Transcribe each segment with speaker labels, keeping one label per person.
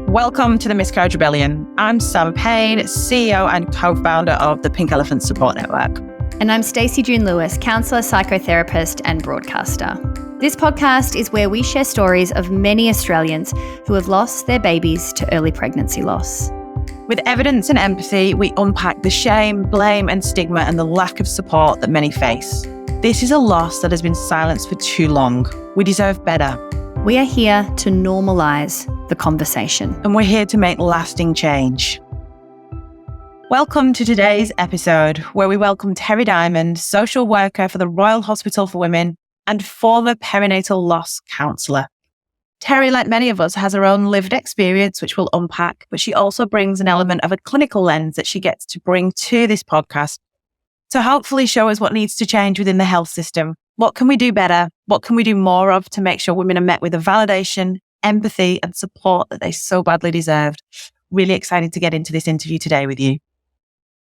Speaker 1: Welcome to the Miscarriage Rebellion. I'm Sam Payne, CEO and co-founder of the Pink Elephant Support Network.
Speaker 2: And I'm Stacey June Lewis, counsellor, psychotherapist and broadcaster. This podcast is where we share stories of many Australians who have lost their babies to early pregnancy loss.
Speaker 1: With evidence and empathy, we unpack the shame, blame and stigma and the lack of support that many face. This is a loss that has been silenced for too long. We deserve better.
Speaker 2: We are here to normalise the conversation.
Speaker 1: And we're here to make lasting change. Welcome to today's episode, where we welcome Terry Diamond, social worker for the Royal Hospital for Women and former perinatal loss counsellor. Terry, like many of us, has her own lived experience, which we'll unpack, but she also brings an element of a clinical lens that she gets to bring to this podcast to hopefully show us what needs to change within the health system. What can we do better? What can we do more of to make sure women are met with the validation, empathy and support that they so badly deserved? Really excited to get into this interview today with you.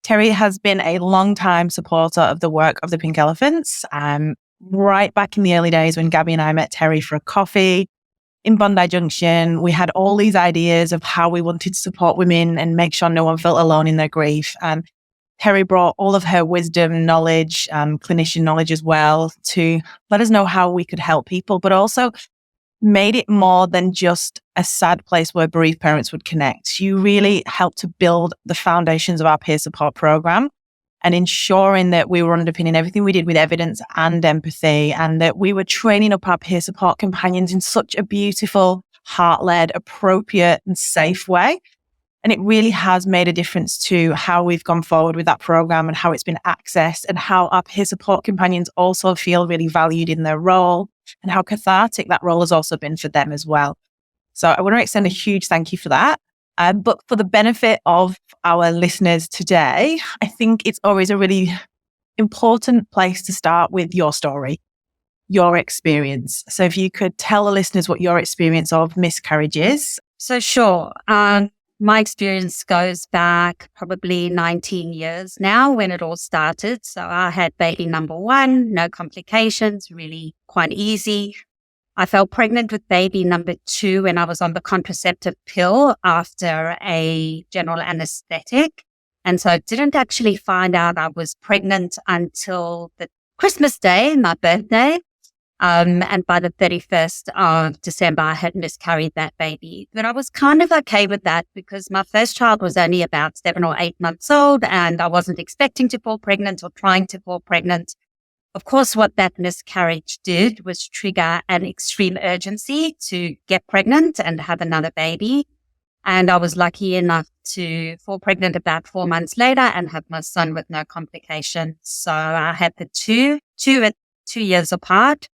Speaker 1: Terry has been a long-time supporter of the work of the Pink Elephants. Right back in the early days when Gabby and I met Terry for a coffee in Bondi Junction, we had all these ideas of how we wanted to support women and make sure no one felt alone in their grief. And Terry brought all of her wisdom, knowledge, clinician knowledge as well to let us know how we could help people, but also made it more than just a sad place where bereaved parents would connect. You really helped to build the foundations of our peer support program and ensuring that we were underpinning everything we did with evidence and empathy, and that we were training up our peer support companions in such a beautiful, heart-led, appropriate and safe way. And it really has made a difference to how we've gone forward with that program and how it's been accessed and how our peer support companions also feel really valued in their role and how cathartic that role has also been for them as well. So I want to extend a huge thank you for that. But for the benefit of our listeners today, I think it's always a really important place to start with your story, your experience. So if you could tell the listeners what your experience of miscarriage is.
Speaker 3: So sure. My experience goes back probably 19 years now when it all started. So I had baby number one, no complications, really quite easy. I fell pregnant with baby number two when I was on the contraceptive pill after a general anesthetic. And so I didn't actually find out I was pregnant until the Christmas Day, my birthday. And by the 31st of December, I had miscarried that baby. But I was kind of okay with that because my first child was only about 7 or 8 months old and I wasn't expecting to fall pregnant or trying to fall pregnant. Of course, what that miscarriage did was trigger an extreme urgency to get pregnant and have another baby. And I was lucky enough to fall pregnant about 4 months later and have my son with no complications. So I had the two years apart.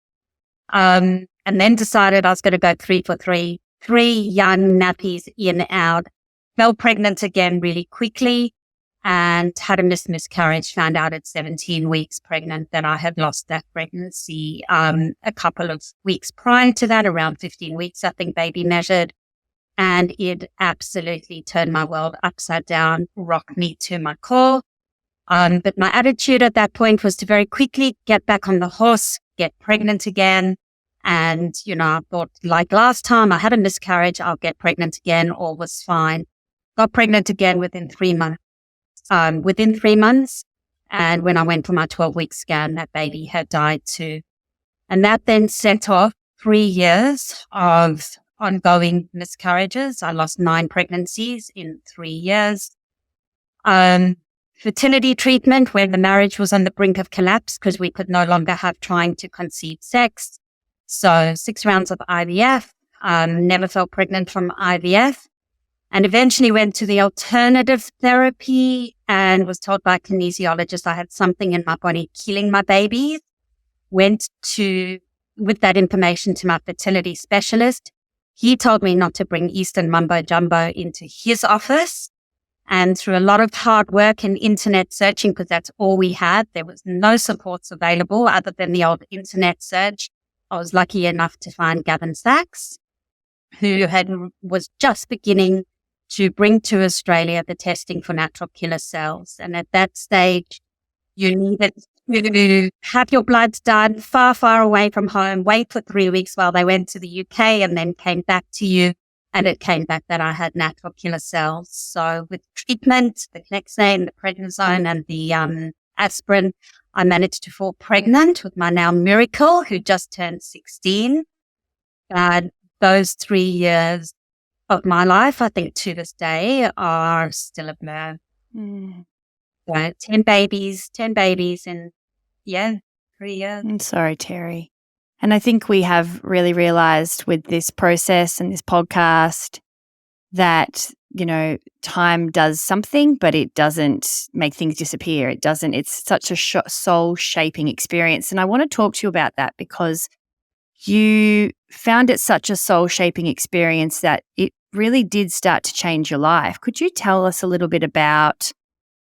Speaker 3: And then decided I was going to go 3 for 3, 3 young nappies in and out, fell pregnant again really quickly and had a miscarriage, found out at 17 weeks pregnant that I had lost that pregnancy. A couple of weeks prior to that, around 15 weeks, I think baby measured, and it absolutely turned my world upside down, rocked me to my core. But my attitude at that point was to very quickly get back on the horse, get pregnant again. And, I thought like last time I had a miscarriage, I'll get pregnant again. All was fine. Got pregnant again within 3 months. And when I went for my 12-week scan, that baby had died too. And that then set off 3 years of ongoing miscarriages. I lost 9 pregnancies in 3 years. Fertility treatment when the marriage was on the brink of collapse because we could no longer have trying to conceive sex. So 6 rounds of IVF, never fell pregnant from IVF, and eventually went to the alternative therapy and was told by a kinesiologist I had something in my body killing my babies. Went with that information to my fertility specialist. He told me not to bring Eastern mumbo jumbo into his office. And through a lot of hard work and internet searching, because that's all we had, there was no supports available other than the old internet search. I was lucky enough to find Gavin Sachs, who was just beginning to bring to Australia the testing for natural killer cells. And at that stage, you needed to have your bloods done far, far away from home, wait for 3 weeks while they went to the UK and then came back to you. and it came back that I had natural killer cells. So with treatment, the Clexane, the prednisone, and the aspirin, I managed to fall pregnant with my now miracle, who just turned 16. And those 3 years of my life, I think to this day, are still a blur. So 10 babies in, 3 years.
Speaker 2: I'm sorry, Terry. And I think we have really realized with this process and this podcast that, time does something, but it doesn't make things disappear. It's such a soul-shaping experience. And I want to talk to you about that because you found it such a soul-shaping experience that it really did start to change your life. Could you tell us a little bit about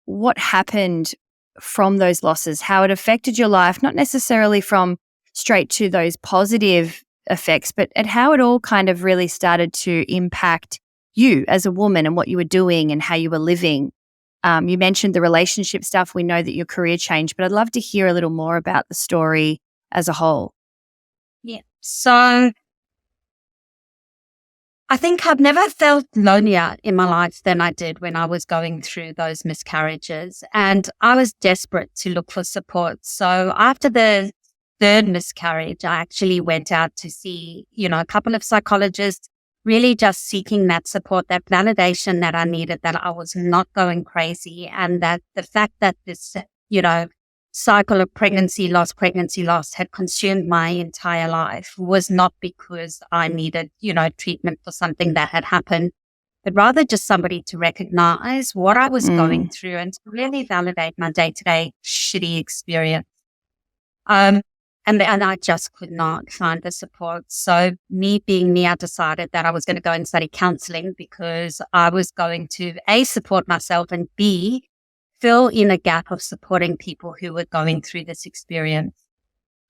Speaker 2: what happened from those losses, how it affected your life, not necessarily from straight to those positive effects, but at how it all kind of really started to impact you as a woman and what you were doing and how you were living? You mentioned the relationship stuff. We know that your career changed, but I'd love to hear a little more about the story as a whole.
Speaker 3: Yeah. So I think I've never felt lonelier in my life than I did when I was going through those miscarriages. And I was desperate to look for support. So after the third miscarriage, I actually went out to see, a couple of psychologists, really just seeking that support, that validation that I needed, that I was not going crazy. And that the fact that this, cycle of pregnancy loss had consumed my entire life was not because I needed, treatment for something that had happened, but rather just somebody to recognize what I was going through and to really validate my day-to-day shitty experience. And I just could not find the support. So me being me, I decided that I was going to go and study counseling because I was going to A, support myself, and B, fill in a gap of supporting people who were going through this experience.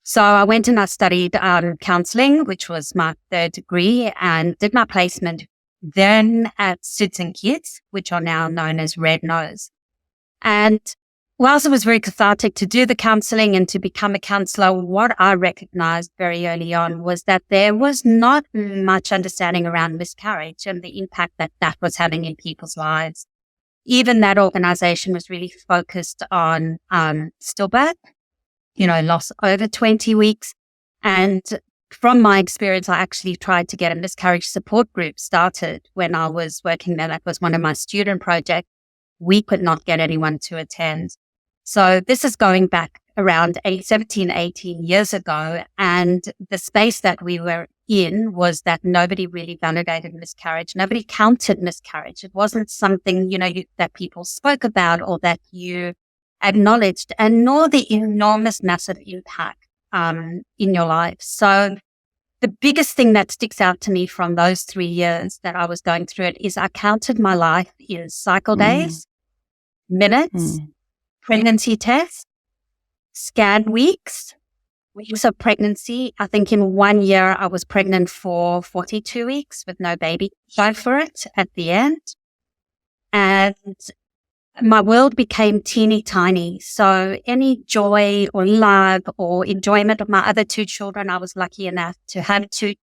Speaker 3: So I went and I studied counseling, which was my third degree, and did my placement then at SIDS and Kids, which are now known as Red Nose. And whilst it was very cathartic to do the counseling and to become a counsellor, what I recognized very early on was that there was not much understanding around miscarriage and the impact that that was having in people's lives. Even that organization was really focused on stillbirth, loss over 20 weeks. And from my experience, I actually tried to get a miscarriage support group started when I was working there. That was one of my student projects. We could not get anyone to attend. So this is going back around 17, 18 years ago. And the space that we were in was that nobody really validated miscarriage. Nobody counted miscarriage. It wasn't something, that people spoke about or that you acknowledged, and nor the enormous, massive impact in your life. So the biggest thing that sticks out to me from those 3 years that I was going through it is I counted my life in cycle days, minutes, pregnancy tests, scan weeks of pregnancy. I think in 1 year I was pregnant for 42 weeks with no baby. Go for it at the end. And my world became teeny tiny. So any joy or love or enjoyment of my other 2 children, I was lucky enough to have 2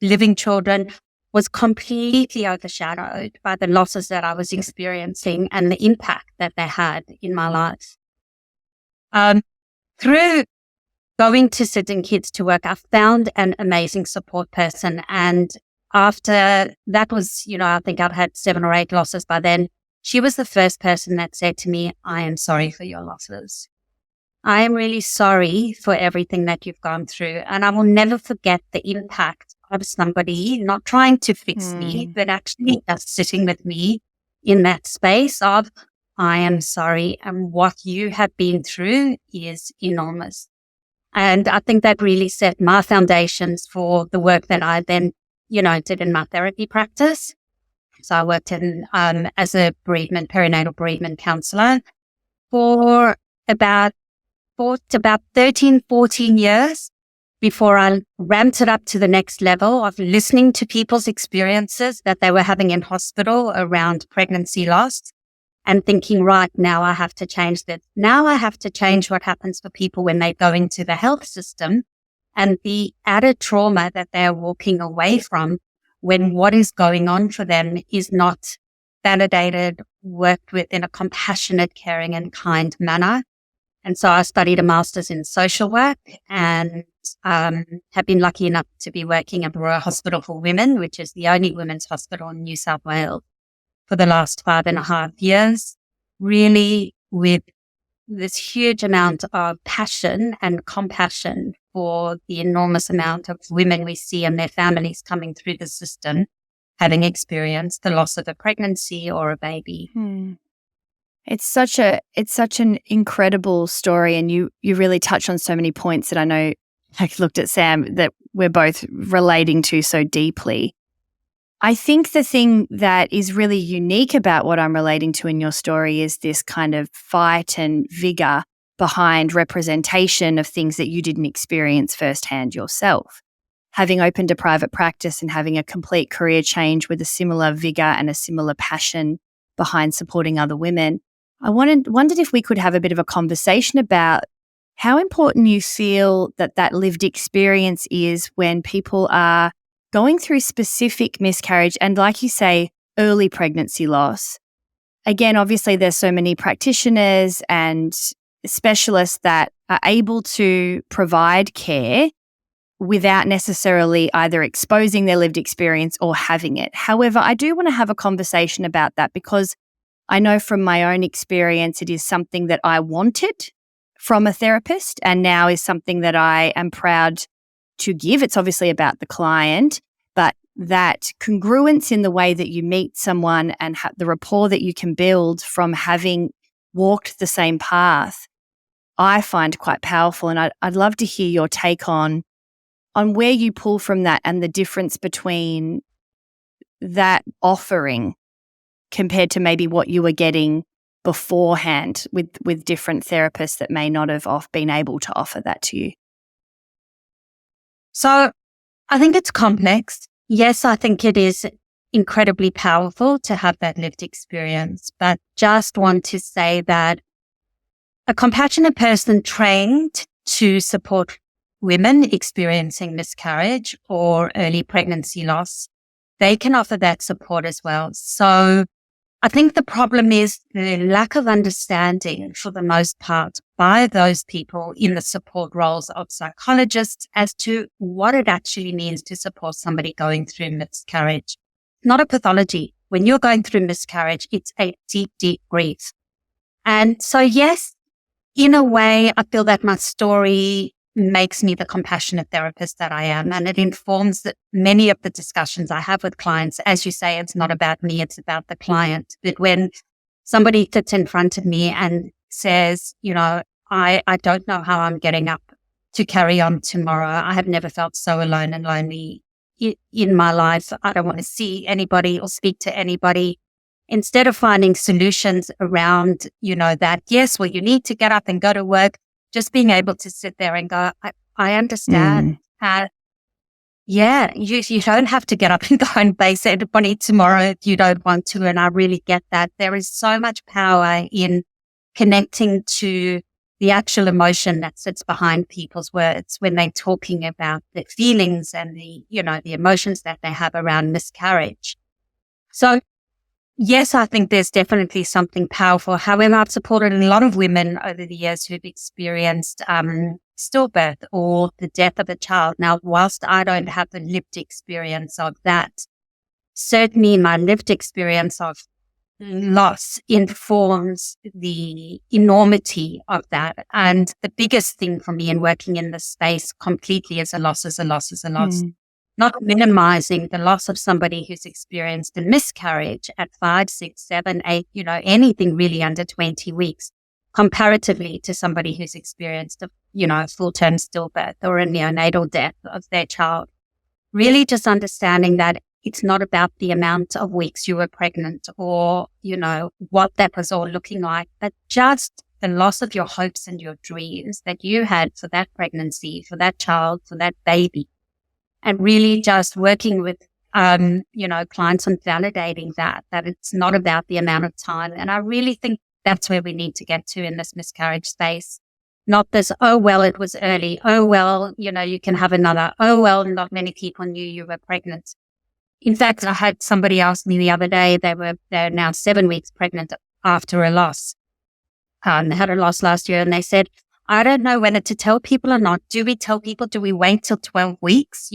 Speaker 3: living children, was completely overshadowed by the losses that I was experiencing and the impact that they had in my life. Through going to SIDS and Kids to work, I found an amazing support person. And after that was, I think I'd had 7 or 8 losses by then. She was the first person that said to me, I am sorry for your losses. I am really sorry for everything that you've gone through. And I will never forget the impact of somebody not trying to fix me, but actually just sitting with me in that space of, I am sorry. And what you have been through is enormous. And I think that really set my foundations for the work that I then, did in my therapy practice. So I worked in as a perinatal bereavement counsellor for about 13, 14 years before I ramped it up to the next level of listening to people's experiences that they were having in hospital around pregnancy loss and thinking, right, now I have to change this. Now I have to change what happens for people when they go into the health system and the added trauma that they're walking away from when what is going on for them is not validated, worked with in a compassionate, caring and kind manner. And so I studied a master's in social work and have been lucky enough to be working at the Royal Hospital for Women, which is the only women's hospital in New South Wales, for the last 5.5 years, really with this huge amount of passion and compassion for the enormous amount of women we see and their families coming through the system, having experienced the loss of a pregnancy or a baby.
Speaker 2: It's such an incredible story, and you really touch on so many points that I know, I looked at Sam, that we're both relating to so deeply. I think the thing that is really unique about what I'm relating to in your story is this kind of fight and vigor behind representation of things that you didn't experience firsthand yourself. Having opened a private practice and having a complete career change with a similar vigor and a similar passion behind supporting other women, I wondered if we could have a bit of a conversation about how important you feel that lived experience is when people are going through specific miscarriage and, like you say, early pregnancy loss. Again, obviously there's so many practitioners and specialists that are able to provide care without necessarily either exposing their lived experience or having it. However, I do want to have a conversation about that because I know from my own experience it is something that I wanted from a therapist and now is something that I am proud to give. It's obviously about the client, but that congruence in the way that you meet someone and the rapport that you can build from having walked the same path, I find quite powerful. And I'd love to hear your take on where you pull from that and the difference between that offering compared to maybe what you were getting beforehand with different therapists that may not have been able to offer that to you.
Speaker 3: So I think it's complex. Yes, I think it is incredibly powerful to have that lived experience, but just want to say that a compassionate person trained to support women experiencing miscarriage or early pregnancy loss, they can offer that support as well. So I think the problem is the lack of understanding for the most part by those people in the support roles of psychologists as to what it actually means to support somebody going through miscarriage. Not a pathology. When you're going through miscarriage, it's a deep, deep grief. And so, yes, in a way, I feel that my story makes me the compassionate therapist that I am. And it informs that many of the discussions I have with clients. As you say, it's not about me, it's about the client. But when somebody sits in front of me and says, I don't know how I'm getting up to carry on tomorrow. I have never felt so alone and lonely in my life. I don't want to see anybody or speak to anybody. Instead of finding solutions around, that, yes, well, you need to get up and go to work. Just being able to sit there and go, I understand. You don't have to get up and go and base anybody tomorrow if you don't want to. And I really get that. There is so much power in connecting to the actual emotion that sits behind people's words when they're talking about the feelings and the emotions that they have around miscarriage. So yes, I think there's definitely something powerful. However, I've supported a lot of women over the years who've experienced stillbirth or the death of a child. Now, whilst I don't have the lived experience of that, certainly my lived experience of loss informs the enormity of that. And the biggest thing for me in working in this space completely is a loss is a loss is a loss. Not minimizing the loss of somebody who's experienced a miscarriage at 5, 6, 7, 8, anything really under 20 weeks, comparatively to somebody who's experienced a full-term stillbirth or a neonatal death of their child. Really just understanding that it's not about the amount of weeks you were pregnant or, what that was all looking like, but just the loss of your hopes and your dreams that you had for that pregnancy, for that child, for that baby. And really just working with, clients on validating that it's not about the amount of time. And I really think that's where we need to get to in this miscarriage space. Not this, oh, well, it was early. Oh, well, you can have another. Oh, well, not many people knew you were pregnant. In fact, I had somebody ask me the other day, they're now 7 weeks pregnant after a loss. They had a loss last year, and they said, I don't know whether to tell people or not. Do we tell people? Do we wait till 12 weeks?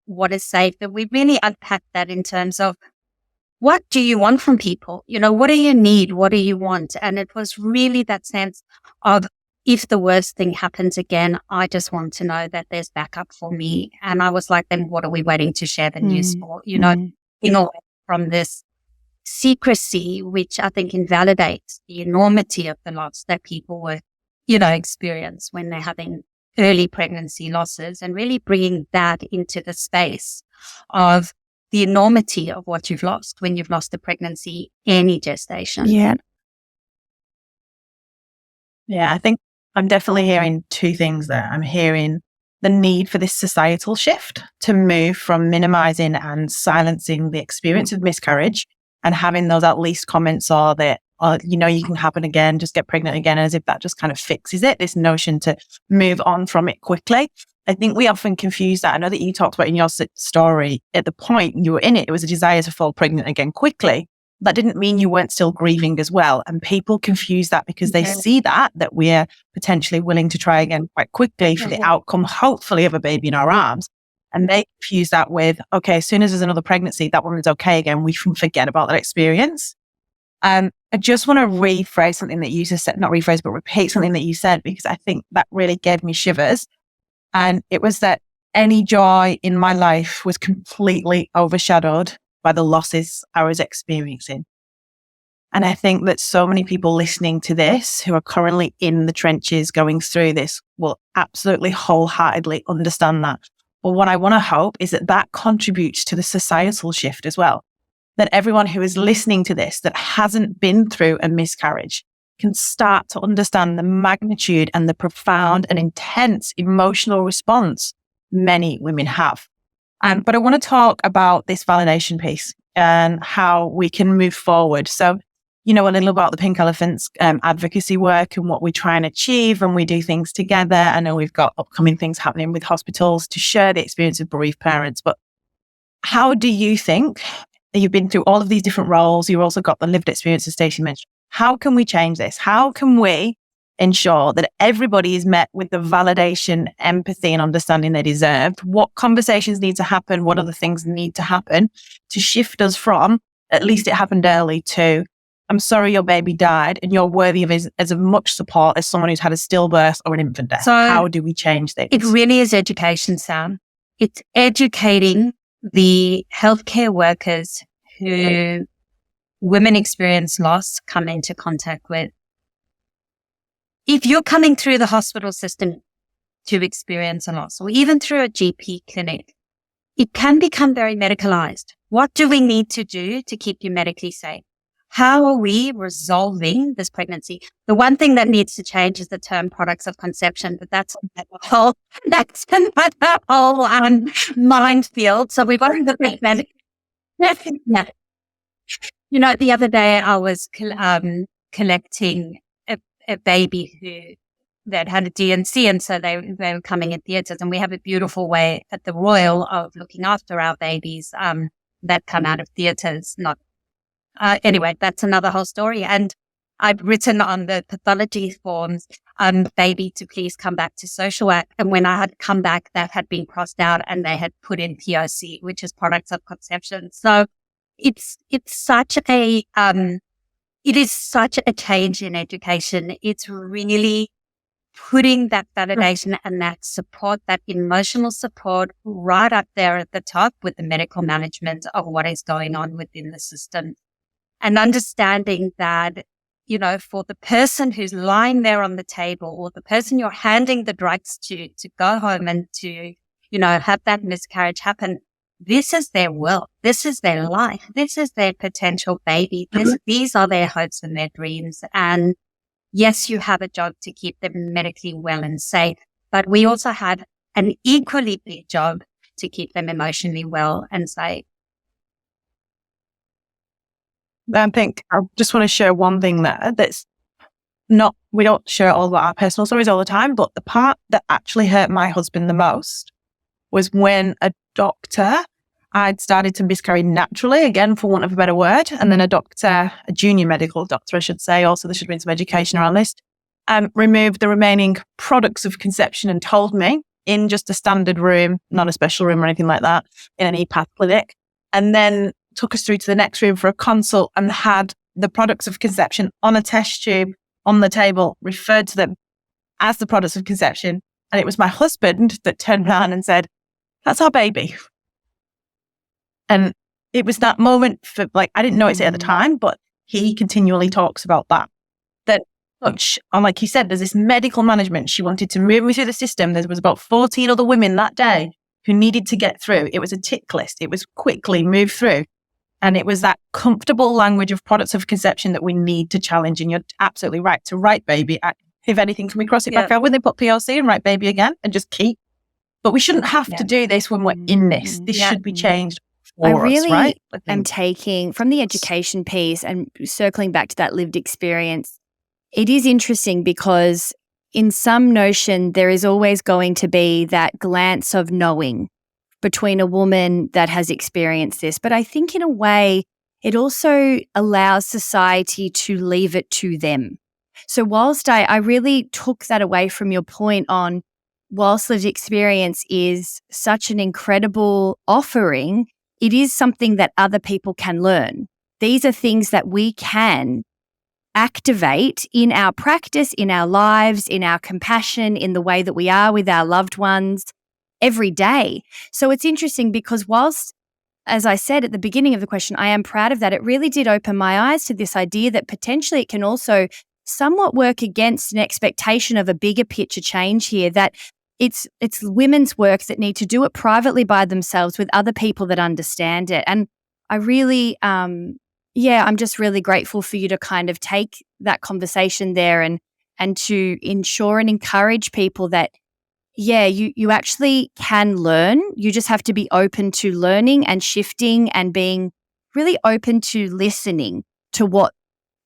Speaker 3: What is safe? But we really unpacked that in terms of, what do you want from people? What do you need? What do you want? And it was really that sense of, if the worst thing happens again, I just want to know that there's backup for me. And I was like, then what are we waiting to share the news for? Away from this secrecy, which I think invalidates the enormity of the loss that people were, experience when they're having early pregnancy losses, and really bringing that into the space of the enormity of what you've lost when you've lost a pregnancy, any gestation.
Speaker 1: Yeah. Yeah, I think I'm definitely hearing two things there. I'm hearing the need for this societal shift to move from minimizing and silencing the experience of miscarriage and having those at least comments or that, you can happen again, just get pregnant again, as if that just kind of fixes it. This notion to move on from it quickly. I think we often confuse that. I know that you talked about in your story, at the point you were in it, it was a desire to fall pregnant again quickly. That didn't mean you weren't still grieving as well. And people confuse that because they see that we're potentially willing to try again quite quickly for the outcome, hopefully, of a baby in our arms. And they confuse that with, okay, as soon as there's another pregnancy, that woman's okay again. We can forget about that experience. I just want to rephrase something that you just said, not rephrase, but repeat something that you said, because I think that really gave me shivers. And it was that any joy in my life was completely overshadowed by the losses I was experiencing. And I think that so many people listening to this who are currently in the trenches going through this will absolutely wholeheartedly understand that. But what I want to hope is that contributes to the societal shift as well. That everyone who is listening to this that hasn't been through a miscarriage can start to understand the magnitude and the profound and intense emotional response many women have. But I want to talk about this validation piece and how we can move forward. So, a little about the Pink Elephant's advocacy work and what we try and achieve, and we do things together. I know we've got upcoming things happening with hospitals to share the experience of bereaved parents. But how do you think, you've been through all of these different roles, you've also got the lived experience, as Stacey mentioned, how can we change this? How can we ensure that everybody is met with the validation, empathy, and understanding they deserve? What conversations need to happen? What other things need to happen to shift us from, at least it happened early, to, I'm sorry your baby died and you're worthy of as much support as someone who's had a stillbirth or an infant death? So how do we change things?
Speaker 3: It really is education, Sam. It's educating the healthcare workers who women experience loss come into contact with. If you're coming through the hospital system to experience a loss, or even through a GP clinic, it can become very medicalized. What do we need to do to keep you medically safe? How are we resolving this pregnancy? The one thing that needs to change is the term products of conception, but that's another whole minefield. So we've got to look at that. Yeah. The other day I was collecting a baby that had a DNC, and so they were coming in theatres, and we have a beautiful way at the Royal of looking after our babies that come out of theatres. Anyway, that's another whole story. And I've written on the pathology forms, baby to please come back to social work. And when I had come back, that had been crossed out and they had put in POC, which is products of conception. So it's such a, it is such a change in education. It's really putting that validation and that support, that emotional support right up there at the top with the medical management of what is going on within the system. And understanding that, for the person who's lying there on the table, or the person you're handing the drugs to go home and to, have that miscarriage happen, this is their will. This is their life. This is their potential baby. These are their hopes and their dreams. And yes, you have a job to keep them medically well and safe, but we also have an equally big job to keep them emotionally well and safe.
Speaker 1: I think I just want to share one thing there that's not, we don't share all of our personal stories all the time, but the part that actually hurt my husband the most was when a doctor I'd started to miscarry naturally, again, for want of a better word. And then a junior medical doctor, I should say, also there should have been some education around this, removed the remaining products of conception and told me in just a standard room, not a special room or anything like that, in an EPATH clinic, and then took us through to the next room for a consult and had the products of conception on a test tube on the table, referred to them as the products of conception. And it was my husband that turned around and said, "That's our baby." And it was that moment for, like, I didn't notice it at the time, but he continually talks about that. And like you said, there's this medical management. She wanted to move me through the system. There was about 14 other women that day who needed to get through. It was a tick list. It was quickly move through. And it was that comfortable language of products of conception that we need to challenge. And you're absolutely right to write baby. If anything, can we cross it back out when they put PLC and write baby again and just keep? But we shouldn't have to do this when we're in this. This should be changed for us, right?
Speaker 2: am taking from the education piece and circling back to that lived experience. It is interesting because in some notion, there is always going to be that glance of knowing between a woman that has experienced this. But I think in a way, it also allows society to leave it to them. So whilst I really took that away from your point on, whilst lived experience is such an incredible offering, it is something that other people can learn. These are things that we can activate in our practice, in our lives, in our compassion, in the way that we are with our loved ones every day. So it's interesting because whilst, as I said at the beginning of the question, I am proud of that, it really did open my eyes to this idea that potentially it can also somewhat work against an expectation of a bigger picture change here, that it's women's work that need to do it privately by themselves with other people that understand it. And I really, I'm just really grateful for you to kind of take that conversation there and to ensure and encourage people that, you actually can learn. You just have to be open to learning and shifting and being really open to listening to what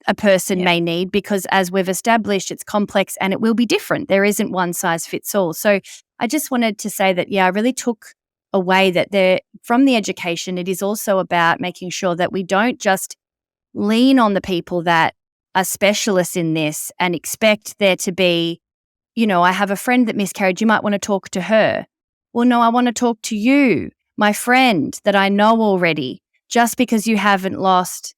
Speaker 2: a person may need, because as we've established, it's complex and it will be different. There isn't one size fits all. So I just wanted to say that, I really took away that from the education, it is also about making sure that we don't just lean on the people that are specialists in this and expect there to be, I have a friend that miscarried, you might want to talk to her. Well, no, I want to talk to you, my friend that I know already. Just because you haven't lost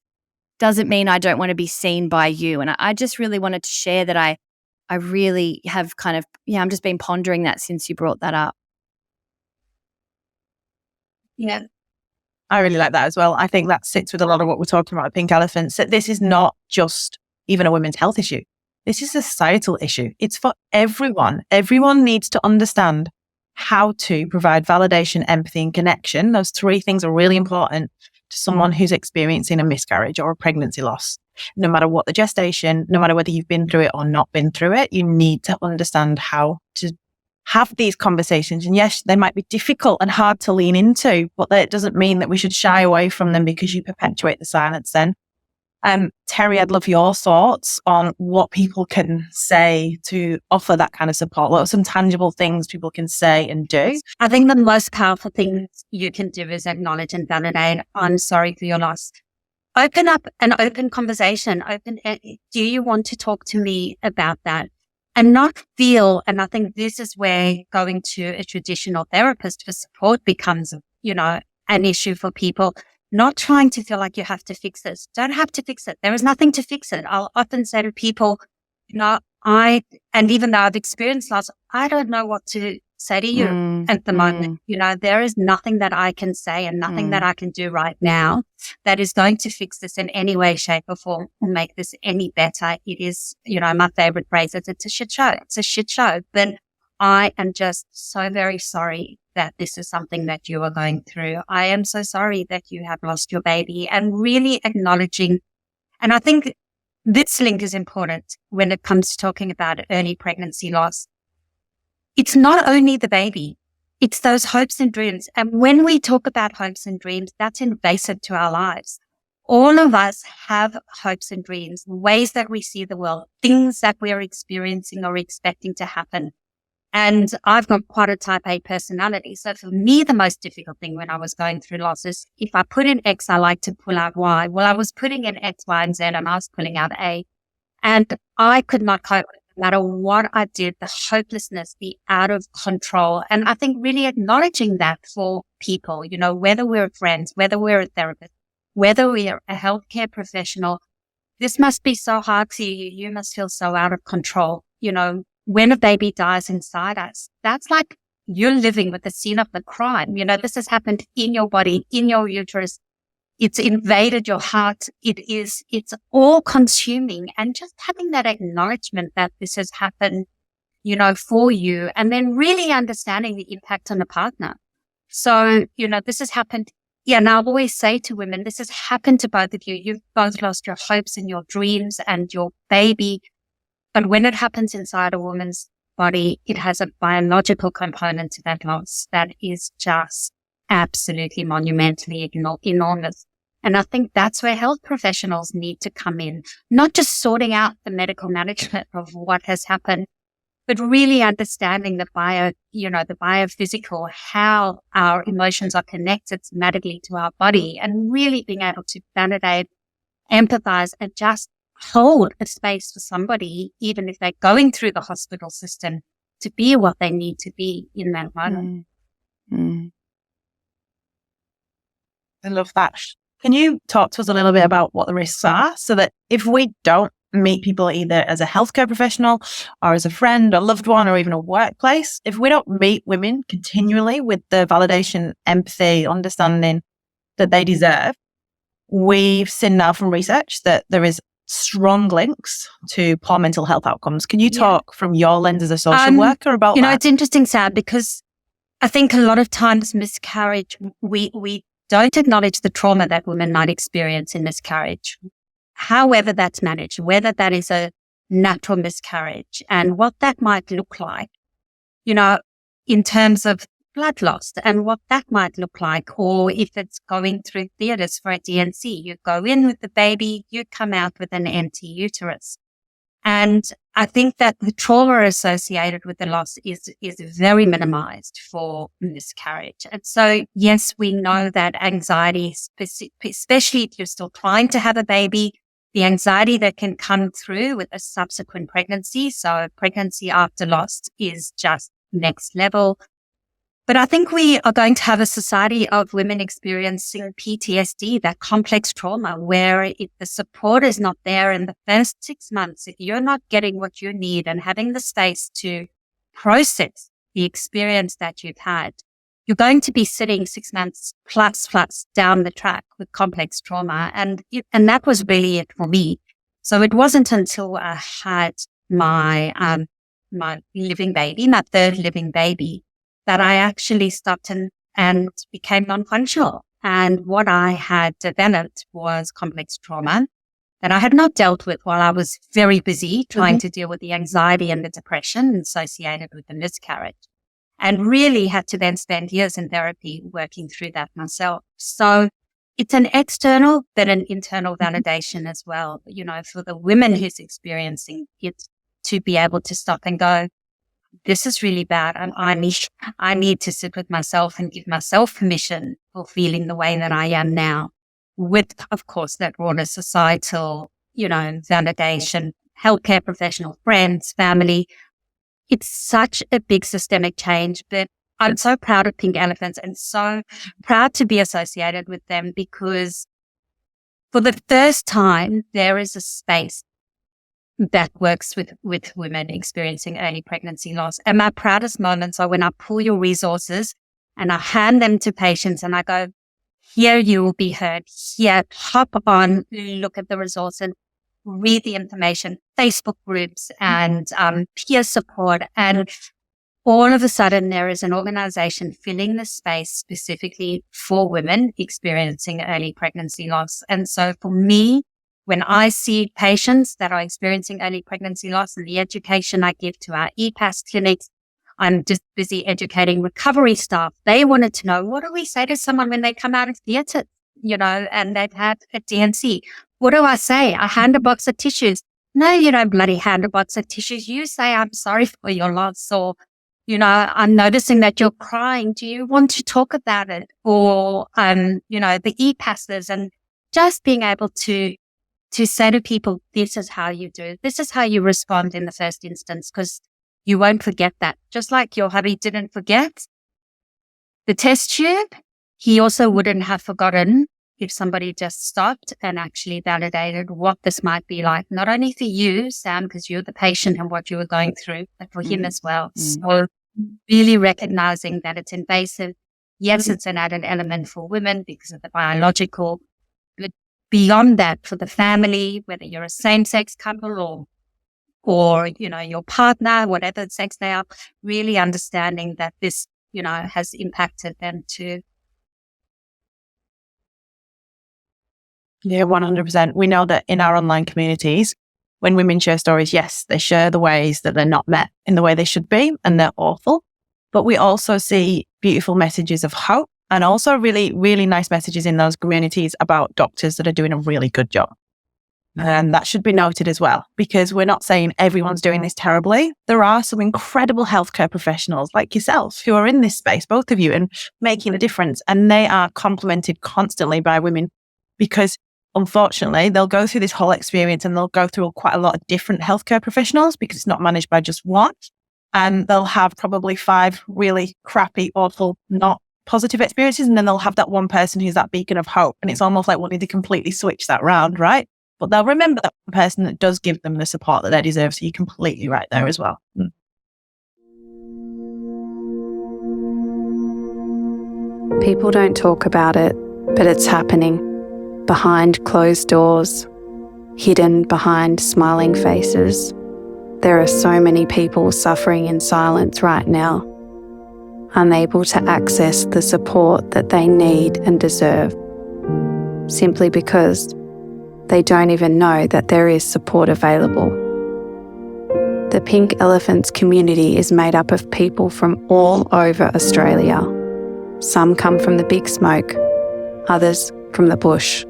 Speaker 2: doesn't mean I don't want to be seen by you. And I just really wanted to share that I really have kind of, I'm just been pondering that since you brought that up.
Speaker 3: Yeah.
Speaker 1: I really like that as well. I think that sits with a lot of what we're talking about at Pink Elephants, that this is not just even a women's health issue. This is a societal issue. It's for everyone. Everyone needs to understand how to provide validation, empathy, and connection. Those three things are really important to someone who's experiencing a miscarriage or a pregnancy loss. No matter what the gestation, no matter whether you've been through it or not been through it, you need to understand how to have these conversations. And yes, they might be difficult and hard to lean into, but that doesn't mean that we should shy away from them because you perpetuate the silence then. Terry, I'd love your thoughts on what people can say to offer that kind of support. What are some tangible things people can say and do?
Speaker 3: I think the most powerful thing you can do is acknowledge and validate. I'm sorry for your loss. Open up an open conversation. Do you want to talk to me about that? And not feel, and I think this is where going to a traditional therapist for support becomes, an issue for people. Not trying to feel like you have to fix this. Don't have to fix it. There is nothing to fix it. I'll often say to people, and even though I've experienced loss, I don't know what to say to you at the moment. There is nothing that I can say and nothing that I can do right now that is going to fix this in any way, shape or form or make this any better. It is, my favorite phrase is it's a shit show. It's a shit show. But I am just so very sorry that this is something that you are going through. I am so sorry that you have lost your baby, and really acknowledging. And I think this link is important when it comes to talking about early pregnancy loss. It's not only the baby, it's those hopes and dreams. And when we talk about hopes and dreams, that's invasive to our lives. All of us have hopes and dreams, ways that we see the world, things that we're experiencing or expecting to happen. And I've got quite a type A personality. So for me, the most difficult thing when I was going through loss is if I put in X, I like to pull out Y. Well, I was putting in X, Y, and Z, and I was pulling out A. And I could not cope with it. No matter what I did, the hopelessness, the out of control. And I think really acknowledging that for people, whether we're friends, whether we're a therapist, whether we're a healthcare professional, this must be so hard for you. You must feel so out of control. When a baby dies inside us, that's like you're living with the scene of the crime. This has happened in your body, in your uterus. It's invaded your heart. It's all consuming. And just having that acknowledgement that this has happened, for you, and then really understanding the impact on the partner. So, this has happened. Yeah. And I always say to women, this has happened to both of you. You've both lost your hopes and your dreams and your baby. But when it happens inside a woman's body, it has a biological component to that loss that is just absolutely monumentally enormous. And I think that's where health professionals need to come in, not just sorting out the medical management of what has happened, but really understanding the biophysical, how our emotions are connected somatically to our body, and really being able to validate, empathize, and just hold a space for somebody, even if they're going through the hospital system, to be what they need to be in that moment.
Speaker 1: I love that. Can you talk to us a little bit about what the risks are, so that if we don't meet people either as a healthcare professional or as a friend or loved one or even a workplace, if we don't meet women continually with the validation, empathy, understanding that they deserve, we've seen now from research that there is strong links to poor mental health outcomes. Can you talk from your lens as a social worker about that?
Speaker 3: It's interesting, Sam, because I think a lot of times miscarriage, we don't acknowledge the trauma that women might experience in miscarriage, however that's managed, whether that is a natural miscarriage and what that might look like, in terms of blood loss and what that might look like, or if it's going through theatres for a DNC, you go in with the baby, you come out with an empty uterus. And I think that the trauma associated with the loss is very minimized for miscarriage. And so, yes, we know that anxiety, especially if you're still trying to have a baby, the anxiety that can come through with a subsequent pregnancy. So pregnancy after loss is just next level. But I think we are going to have a society of women experiencing PTSD, that complex trauma, where if the support is not there in the first 6 months, if you're not getting what you need and having the space to process the experience that you've had, you're going to be sitting 6 months plus down the track with complex trauma. And that was really it for me. So it wasn't until I had my living baby, my third living baby, that I actually stopped and became non-functional. And what I had developed was complex trauma that I had not dealt with while I was very busy trying to deal with the anxiety and the depression associated with the miscarriage, and really had to then spend years in therapy working through that myself. So it's an external, but an internal validation as well, for the women who's experiencing it, to be able to stop and go, this is really bad, and I need to sit with myself and give myself permission for feeling the way that I am now, with, of course, that broader societal, validation, healthcare professional, friends, family. It's such a big systemic change, but I'm so proud of Pink Elephants and so proud to be associated with them, because for the first time, there is a space that works with women experiencing early pregnancy loss. And my proudest moments are when I pull your resources and I hand them to patients and I go, here you will be heard. Here, hop on, look at the resource and read the information, Facebook groups and peer support. And all of a sudden there is an organization filling the space specifically for women experiencing early pregnancy loss. And so for me, when I see patients that are experiencing early pregnancy loss and the education I give to our EPAS clinics, I'm just busy educating recovery staff. They wanted to know, what do we say to someone when they come out of theatre, and they've had a DNC? What do I say? I hand a box of tissues. No, you don't bloody hand a box of tissues. You say, I'm sorry for your loss, or, I'm noticing that you're crying. Do you want to talk about it? Or, the e-passes, and just being able to say to people, this is how you do it. This is how you respond in the first instance, because you won't forget that. Just like your hubby didn't forget the test tube, he also wouldn't have forgotten if somebody just stopped and actually validated what this might be like, not only for you, Sam, because you're the patient and what you were going through, but for him as well. So really recognizing that it's invasive. Yes, it's an added element for women because of the biological, but beyond that, for the family, whether you're a same-sex couple or your partner, whatever sex they are, really understanding that this, has impacted them too.
Speaker 1: Yeah, 100%. We know that in our online communities, when women share stories, yes, they share the ways that they're not met in the way they should be, and they're awful. But we also see beautiful messages of hope, and also really, really nice messages in those communities about doctors that are doing a really good job. And that should be noted as well, because we're not saying everyone's doing this terribly. There are some incredible healthcare professionals like yourself who are in this space, both of you, and making a difference. And they are complimented constantly by women, because unfortunately, they'll go through this whole experience and they'll go through quite a lot of different healthcare professionals because it's not managed by just one. And they'll have probably 5 really crappy, awful, not positive experiences. And then they'll have that one person who's that beacon of hope. And it's almost like wanting to completely switch that round, right? But they'll remember that person that does give them the support that they deserve. So you're completely right there as well.
Speaker 4: People don't talk about it, but it's happening. Behind closed doors, hidden behind smiling faces. There are so many people suffering in silence right now, unable to access the support that they need and deserve, simply because they don't even know that there is support available. The Pink Elephants community is made up of people from all over Australia. Some come from the big smoke, others from the bush.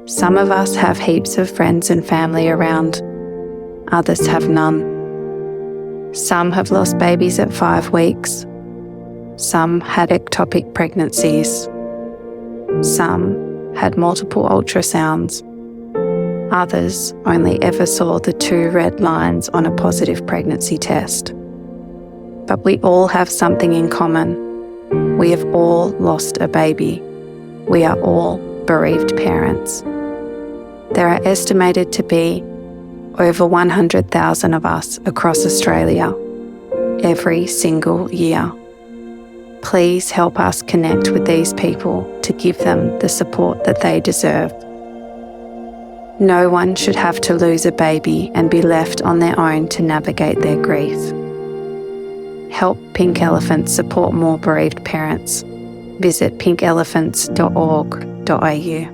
Speaker 4: Some of us have heaps of friends and family around, others have none. Some have lost babies at 5 weeks. Some had ectopic pregnancies. Some had multiple ultrasounds. Others only ever saw the 2 red lines on a positive pregnancy test. But we all have something in common. We have all lost a baby. We are all bereaved parents. There are estimated to be over 100,000 of us across Australia every single year. Please help us connect with these people to give them the support that they deserve. No one should have to lose a baby and be left on their own to navigate their grief. Help Pink Elephants support more bereaved parents. Visit pinkelephants.org.au.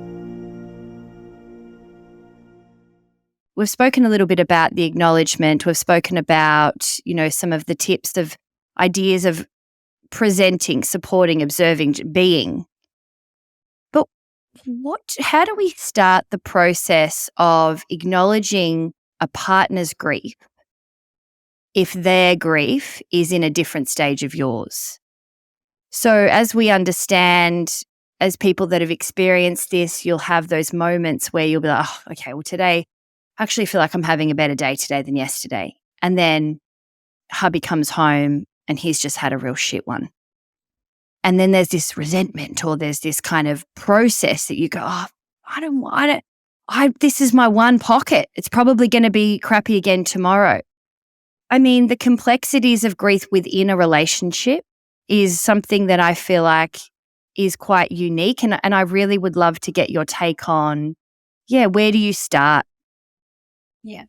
Speaker 2: We've spoken a little bit about the acknowledgement. We've spoken about, some of the tips of ideas of presenting, supporting, observing, being. But how do we start the process of acknowledging a partner's grief if their grief is in a different stage of yours? So as we understand, as people that have experienced this, you'll have those moments where you'll be like, oh, okay, well, today, I actually feel like I'm having a better day today than yesterday. And then hubby comes home and he's just had a real shit one. And then there's this resentment, or there's this kind of process that you go, oh, this is my one pocket. It's probably going to be crappy again tomorrow. I mean, the complexities of grief within a relationship is something that I feel like is quite unique. And I really would love to get your take on, where do you start?
Speaker 3: Yeah.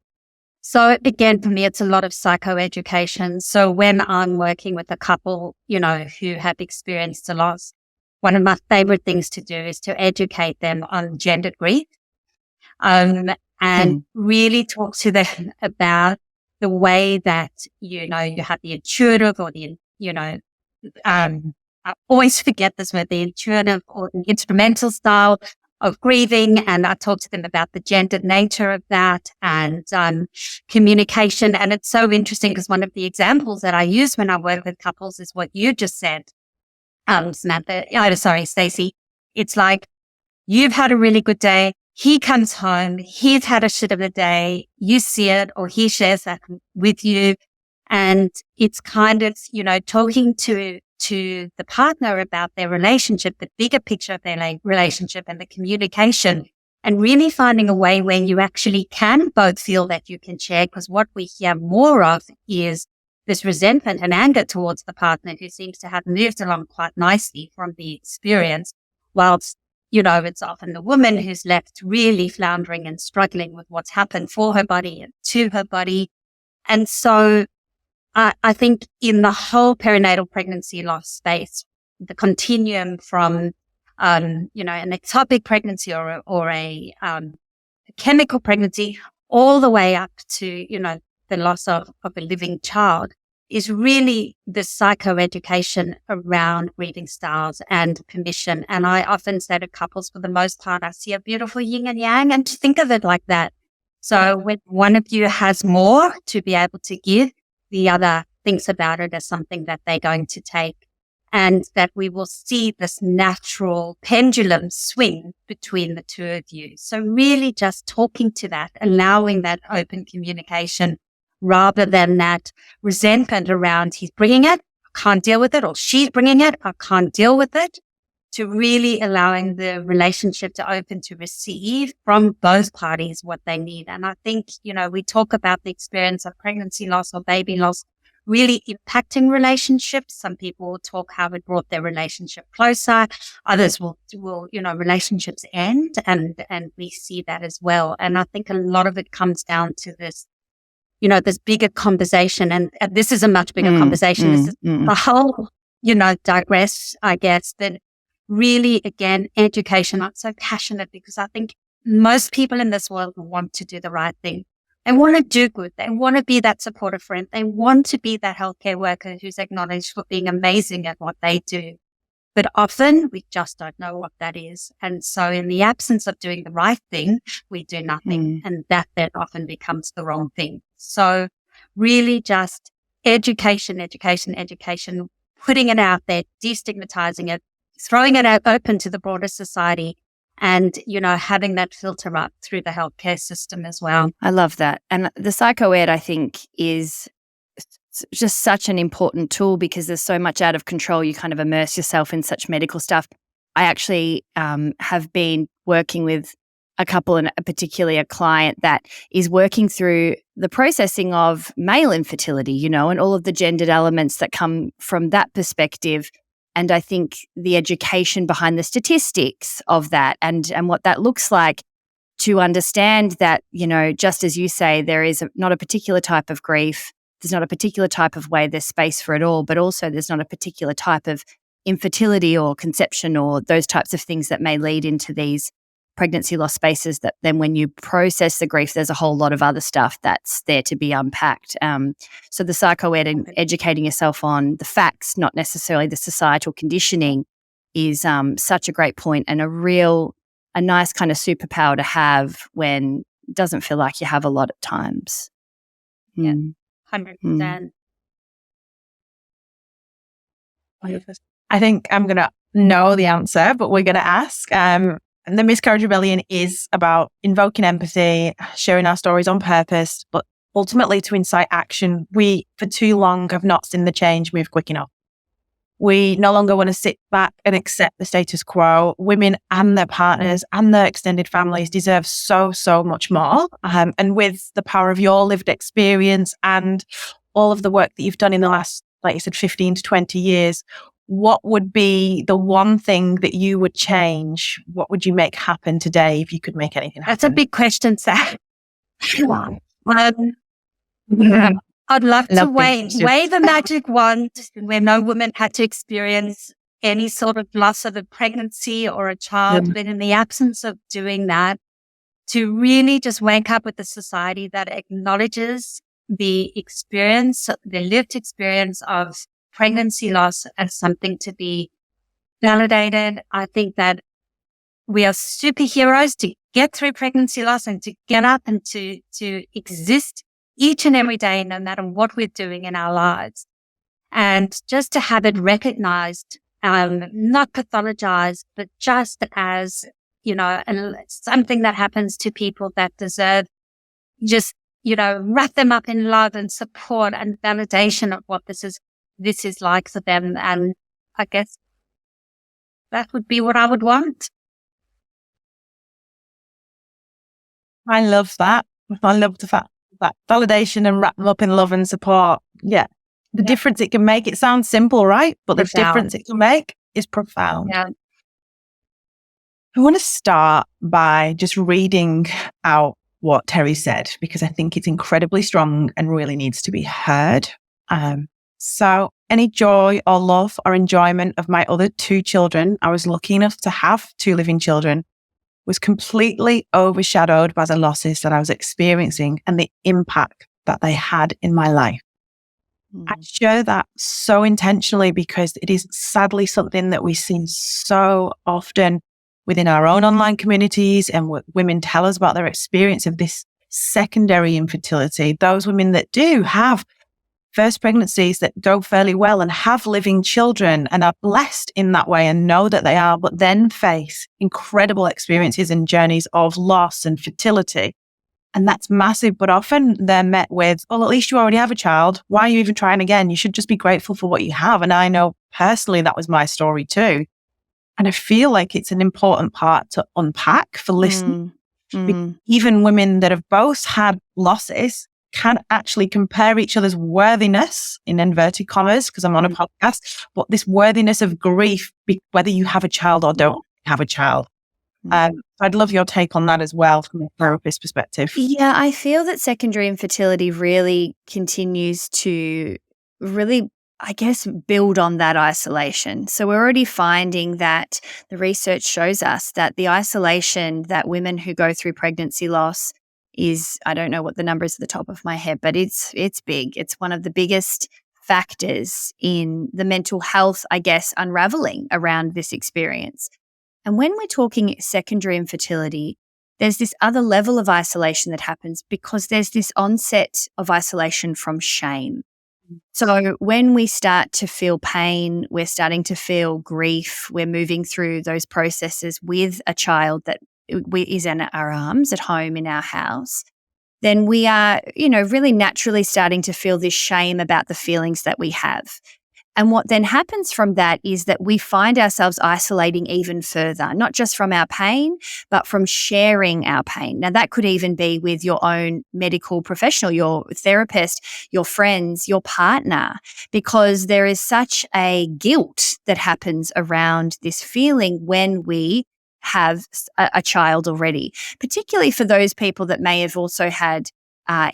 Speaker 3: So again, for me, it's a lot of psychoeducation. So when I'm working with a couple, who have experienced a loss, one of my favorite things to do is to educate them on gendered grief, and really talk to them about the way that, you have the intuitive or the, I always forget this word, the intuitive or the instrumental style grieving, and I talk to them about the gendered nature of that and communication. And it's so interesting because one of the examples that I use when I work with couples is what you just said, Stacey. It's like, you've had a really good day. He comes home. He's had a shit of a day. You see it, or he shares that with you. And it's kind of, talking to the partner about their relationship, the bigger picture of their relationship and the communication, and really finding a way where you actually can both feel that you can share. Because what we hear more of is this resentment and anger towards the partner who seems to have moved along quite nicely from the experience, whilst, it's often the woman who's left really floundering and struggling with what's happened for her body and to her body. And so I think in the whole perinatal pregnancy loss space, the continuum from, an ectopic pregnancy or a chemical pregnancy, all the way up to, the loss of a living child, is really the psychoeducation around grieving styles and permission. And I often say to couples, for the most part, I see a beautiful yin and yang, and to think of it like that. So when one of you has more to be able to give, the other thinks about it as something that they're going to take, and that we will see this natural pendulum swing between the two of you. So really just talking to that, allowing that open communication, rather than that resentment around he's bringing it, I can't deal with it, or she's bringing it, I can't deal with it, to really allowing the relationship to open to receive from both parties what they need. And I think, we talk about the experience of pregnancy loss or baby loss really impacting relationships. Some people will talk how it brought their relationship closer. Others will relationships end, and we see that as well. And I think a lot of it comes down to this, this bigger conversation, and this is a much bigger conversation. This is the whole, digress, I guess, that really, again, education. I'm so passionate because I think most people in this world want to do the right thing. They want to do good. They want to be that supportive friend. They want to be that healthcare worker who's acknowledged for being amazing at what they do. But often we just don't know what that is. And so in the absence of doing the right thing, we do nothing. And that then often becomes the wrong thing. So really just education, putting it out there, destigmatizing it, throwing it out open to the broader society, and, having that filter up through the healthcare system as well.
Speaker 2: I love that. And the psychoed, I think, is just such an important tool because there's so much out of control. You kind of immerse yourself in such medical stuff. I actually have been working with a couple, and particularly a client that is working through the processing of male infertility, and all of the gendered elements that come from that perspective. And I think the education behind the statistics of that and what that looks like, to understand that, just as you say, there is not a particular type of grief, there's not a particular type of way, there's space for it all, but also there's not a particular type of infertility or conception or those types of things that may lead into these pregnancy loss spaces, that then when you process the grief, there's a whole lot of other stuff that's there to be unpacked. So the psychoed and educating yourself on the facts, not necessarily the societal conditioning, is such a great point, and a nice kind of superpower to have when it doesn't feel like you have a lot at times.
Speaker 3: Yeah, 100%.
Speaker 1: I think I'm going to know the answer, but we're going to ask. The Miscarriage Rebellion is about invoking empathy, sharing our stories on purpose, but ultimately to incite action. We, for too long, have not seen the change move quick enough. We no longer want to sit back and accept the status quo. Women and their partners and their extended families deserve so, so much more. And with the power of your lived experience and all of the work that you've done in the last, like you said, 15 to 20 years, what would be the one thing that you would change? What would you make happen today if you could make anything happen?
Speaker 3: That's a big question, Sarah. I'd love to wave the magic wand where no woman had to experience any sort of loss of a pregnancy or a child. But in the absence of doing that, to really just wake up with a society that acknowledges the experience, the lived experience of pregnancy loss as something to be validated. I think that we are superheroes to get through pregnancy loss and to get up and to exist each and every day, no matter what we're doing in our lives. And just to have it recognized, not pathologized, but just as, something that happens to people that deserve just, wrap them up in love and support and validation of what this is like for them. And I guess that would be what I would want.
Speaker 1: I love that. I love the fact that validation and wrap them up in love and support. Yeah. The difference it can make. It sounds simple, right? But the difference it can make is profound.
Speaker 3: Yeah.
Speaker 1: I want to start by just reading out what Terry said, because I think it's incredibly strong and really needs to be heard. So any joy or love or enjoyment of my other 2 children, I was lucky enough to have 2 living children, was completely overshadowed by the losses that I was experiencing and the impact that they had in my life. I share that so intentionally because it is sadly something that we see so often within our own online communities, and what women tell us about their experience of this secondary infertility. Those women that do have first pregnancies that go fairly well and have living children and are blessed in that way and know that they are, but then face incredible experiences and journeys of loss and fertility. And that's massive, but often they're met with, well, at least you already have a child. Why are you even trying again? You should just be grateful for what you have. And I know personally that was my story too. And I feel like it's an important part to unpack for listeners. Even women that have both had losses can actually compare each other's worthiness, in inverted commas, because I'm on a podcast, but this worthiness of grief, whether you have a child or don't have a child. I'd love your take on that as well from a therapist perspective.
Speaker 2: Yeah, I feel that secondary infertility really continues to really, I guess, build on that isolation. So we're already finding that the research shows us that the isolation that women who go through pregnancy loss is, I don't know what the number is at the top of my head, but it's big. It's one of the biggest factors in the mental health, I guess, unraveling around this experience. And when we're talking secondary infertility, there's this other level of isolation that happens because there's this onset of isolation from shame. So when we start to feel pain, we're starting to feel grief, we're moving through those processes with a child that is in our arms at home in our house, then we are, really naturally starting to feel this shame about the feelings that we have. And what then happens from that is that we find ourselves isolating even further, not just from our pain, but from sharing our pain. Now, that could even be with your own medical professional, your therapist, your friends, your partner, because there is such a guilt that happens around this feeling when we have a child already, particularly for those people that may have also had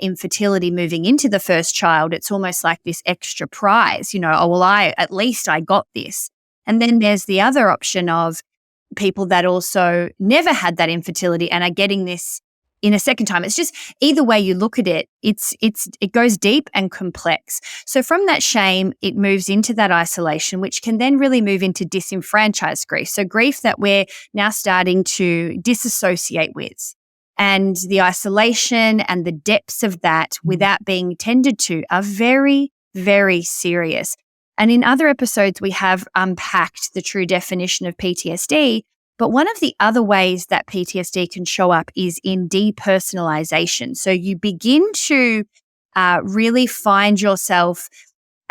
Speaker 2: infertility moving into the first child. It's almost like this extra prize, at least I got this. And then there's the other option of people that also never had that infertility and are getting this in a second time. It's just either way you look at it, it goes deep and complex. So from that shame, it moves into that isolation, which can then really move into disenfranchised grief. So grief that we're now starting to disassociate with. And the isolation and the depths of that without being tended to are very, very serious. And in other episodes, we have unpacked the true definition of PTSD. But one of the other ways that PTSD can show up is in depersonalization. So you begin to really find yourself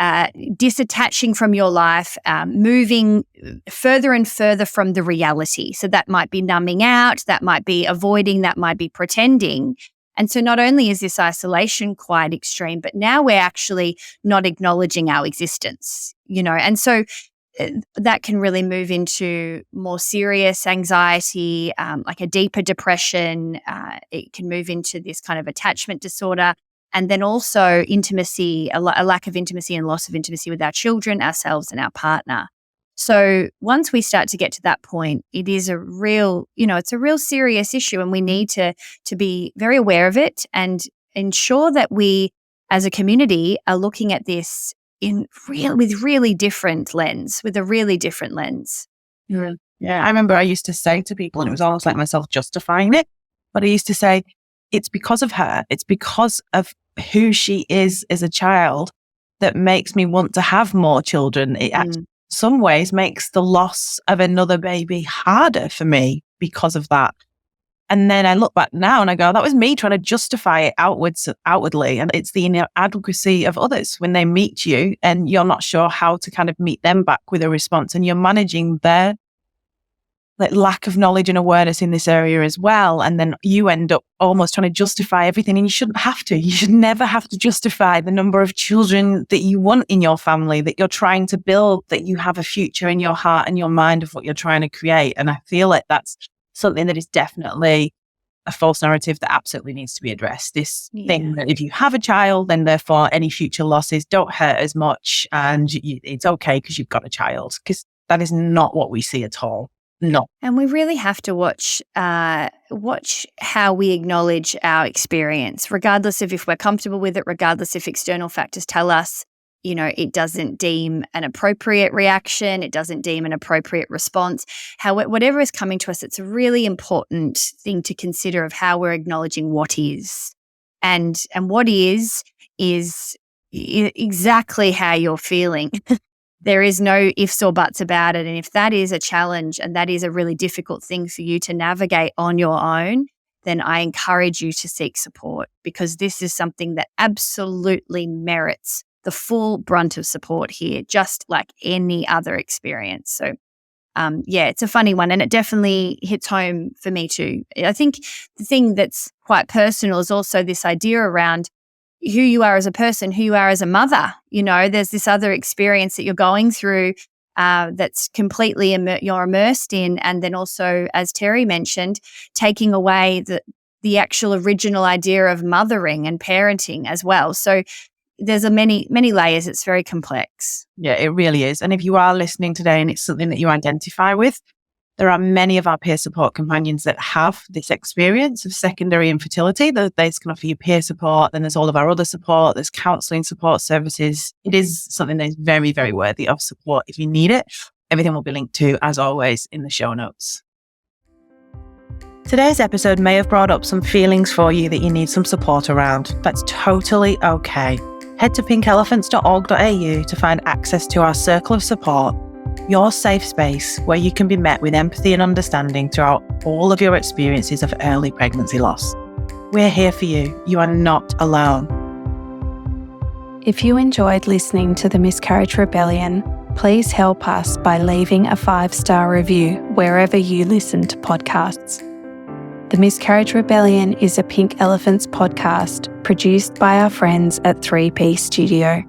Speaker 2: disattaching from your life, moving further and further from the reality. So that might be numbing out, that might be avoiding, that might be pretending. And so not only is this isolation quite extreme, but now we're actually not acknowledging our existence, and so that can really move into more serious anxiety, like a deeper depression. It can move into this kind of attachment disorder. And then also intimacy, a lack of intimacy and loss of intimacy with our children, ourselves, and our partner. So once we start to get to that point, it is a real, it's a real serious issue, and we need to be very aware of it and ensure that we, as a community, are looking at this with a really different lens.
Speaker 1: Yeah. Yeah, I remember I used to say to people, and it was almost like myself justifying it, but I used to say, it's because of her. It's because of who she is as a child that makes me want to have more children. It actually, in some ways, makes the loss of another baby harder for me because of that. And then I look back now and I go, that was me trying to justify it outwardly. And it's the inadequacy of others when they meet you and you're not sure how to kind of meet them back with a response, and you're managing their lack of knowledge and awareness in this area as well. And then you end up almost trying to justify everything, and you shouldn't have to. You should never have to justify the number of children that you want in your family, that you're trying to build, that you have a future in your heart and your mind of what you're trying to create. And I feel like that's something that is definitely a false narrative that absolutely needs to be addressed. This thing that if you have a child, then therefore any future losses don't hurt as much, and it's okay because you've got a child, because that is not what we see at all. No.
Speaker 2: And we really have to watch how we acknowledge our experience, regardless of if we're comfortable with it, regardless if external factors tell us, it doesn't deem an appropriate reaction, it doesn't deem an appropriate response. Whatever is coming to us, it's a really important thing to consider of how we're acknowledging what is. And what is exactly how you're feeling. There is no ifs or buts about it. And if that is a challenge and that is a really difficult thing for you to navigate on your own, then I encourage you to seek support, because this is something that absolutely merits the full brunt of support here, just like any other experience. So, it's a funny one, and it definitely hits home for me too. I think the thing that's quite personal is also this idea around who you are as a person, who you are as a mother. There's this other experience that you're going through that's completely you're immersed in. And then also, as Terry mentioned, taking away the actual original idea of mothering and parenting as well. So there's many layers. It's very complex.
Speaker 1: Yeah, it really is. And if you are listening today and it's something that you identify with, there are many of our peer support companions that have this experience of secondary infertility. They can offer you peer support. Then there's all of our other support. There's counselling support services. It is something that is very, very worthy of support if you need it. Everything will be linked to, as always, in the show notes. Today's episode may have brought up some feelings for you that you need some support around. That's totally okay. Head to pinkelephants.org.au to find access to our circle of support, your safe space where you can be met with empathy and understanding throughout all of your experiences of early pregnancy loss. We're here for you. You are not alone.
Speaker 4: If you enjoyed listening to the Miscarriage Rebellion, please help us by leaving a 5-star review wherever you listen to podcasts. The Miscarriage Rebellion is a Pink Elephants podcast produced by our friends at 3P Studio.